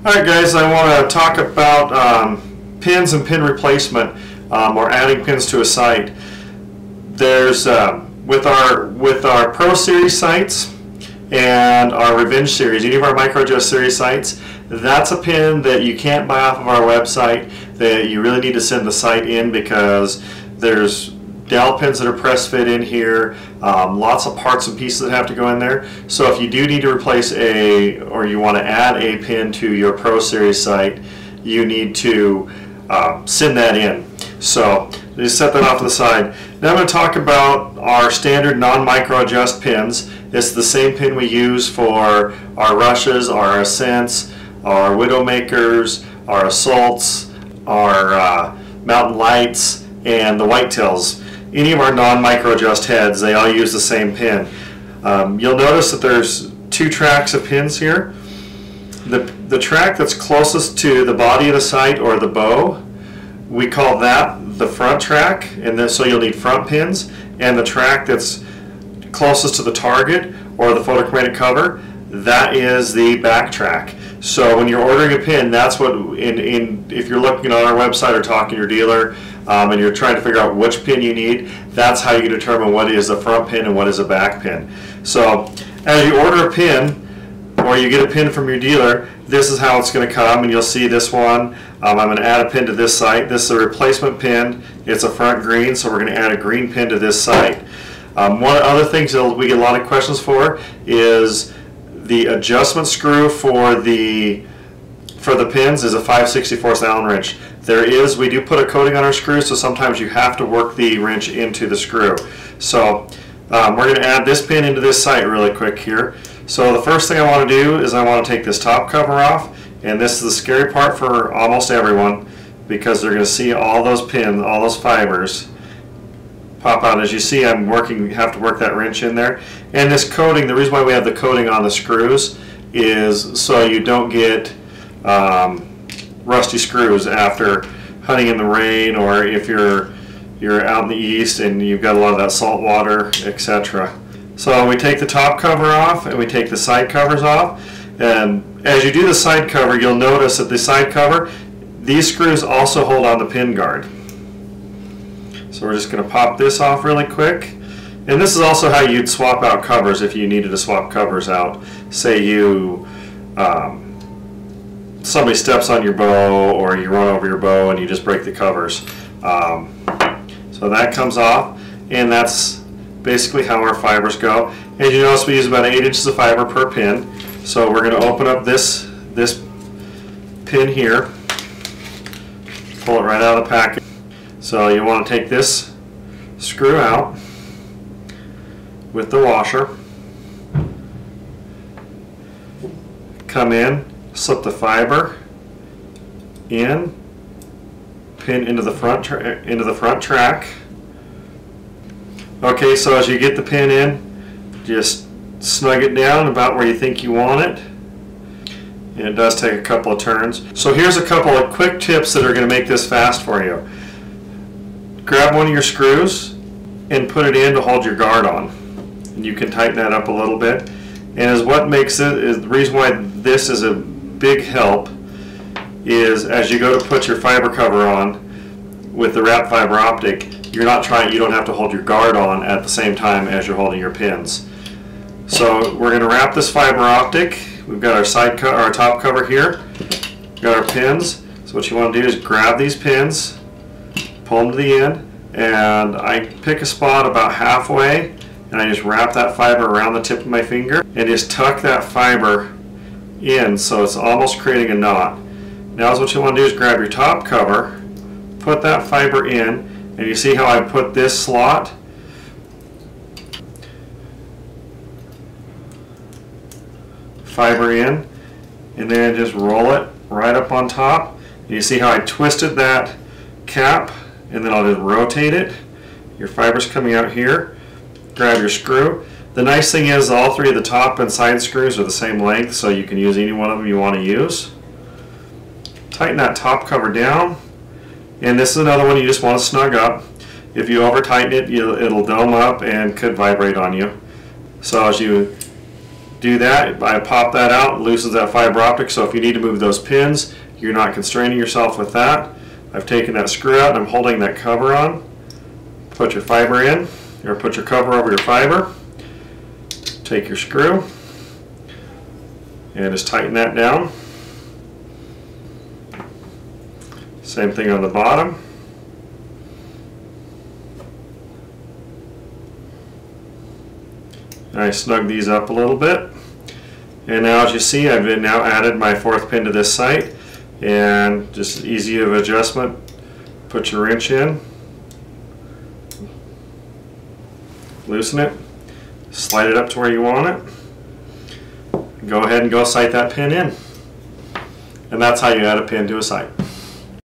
Alright guys, I want to talk about pins and pin replacement or adding pins to a sight. There's with our Pro Series sights and our Revenge Series, any of our Micro Adjust Series sights, that's a pin that you can't buy off of our website, that you really need to send the sight in because there's dowel pins that are press fit in here, lots of parts and pieces that have to go in there. So if you do need to replace or you want to add a pin to your Pro Series sight, you need to send that in. So just set that off to the side. Now I'm going to talk about our standard non-micro adjust pins. It's the same pin we use for our rushes, our ascents, our widowmakers, our assaults, our mountain lights, and the whitetails. Any of our non-micro adjust heads, they all use the same pin. You'll notice that there's two tracks of pins here. The track that's closest to the body of the sight or the bow, we call that the front track, and then so you'll need front pins. And the track that's closest to the target or the photochromatic cover, that is the back track. So when you're ordering a pin, that's what, if you're looking on our website or talking to your dealer and you're trying to figure out which pin you need, that's how you determine what is a front pin and what is a back pin. So as you order a pin or you get a pin from your dealer, this is how it's going to come, and you'll see this one. I'm going to add a pin to this sight. This is a replacement pin. It's a front green, so we're going to add a green pin to this sight. One of the other things that we get a lot of questions for is the adjustment screw for the pins is a 5/64 Allen wrench. We do put a coating on our screw, so sometimes you have to work the wrench into the screw. So we're going to add this pin into this sight really quick here. So the first thing I want to do is I want to take this top cover off, and this is the scary part for almost everyone because they're going to see all those pins, all those fibers pop out. As you see, have to work that wrench in there. And this coating, the reason why we have the coating on the screws is so you don't get rusty screws after hunting in the rain, or if you're out in the east and you've got a lot of that salt water, etc. So we take the top cover off and we take the side covers off. And as you do the side cover, you'll notice that the side cover, these screws also hold on the pin guard. So we're just going to pop this off really quick. And this is also how you'd swap out covers if you needed to swap covers out. Say somebody steps on your bow or you run over your bow and you just break the covers. So that comes off, and that's basically how our fibers go. As you notice, we use about 8 inches of fiber per pin. So we're going to open up this pin here, pull it right out of the package. So you want to take this screw out with the washer, come in, slip the fiber in, pin into the front track. Okay, so as you get the pin in, just snug it down about where you think you want it. And it does take a couple of turns. So here's a couple of quick tips that are going to make this fast for you. Grab one of your screws and put it in to hold your guard on. And you can tighten that up a little bit. And the reason why this is a big help is as you go to put your fiber cover on with the wrap fiber optic, you don't have to hold your guard on at the same time as you're holding your pins. So we're going to wrap this fiber optic. We've got our top cover here. We've got our pins. So what you want to do is grab these pins, pull them to the end, and I pick a spot about halfway, and I just wrap that fiber around the tip of my finger and just tuck that fiber in so it's almost creating a knot. Now what you want to do is grab your top cover, put that fiber in, and you see how I put this slot? Fiber in, and then just roll it right up on top. And you see how I twisted that cap, and then I'll just rotate it. Your fiber's coming out here. Grab your screw. The nice thing is all three of the top and side screws are the same length, so you can use any one of them you want to use. Tighten that top cover down. And this is another one you just want to snug up. If you over tighten it, it'll dome up and could vibrate on you. So as you do that, I pop that out, loosens that fiber optic, so if you need to move those pins, you're not constraining yourself with that. I've taken that screw out and I'm holding that cover on. Put your fiber in, or put your cover over your fiber. Take your screw and just tighten that down. Same thing on the bottom. And I snug these up a little bit. And now as you see, I've now added my 4th pin to this sight, and just easy of adjustment. Put your wrench in, loosen it, slide it up to where you want it, go ahead and go sight that pin in. And that's how you add a pin to a sight.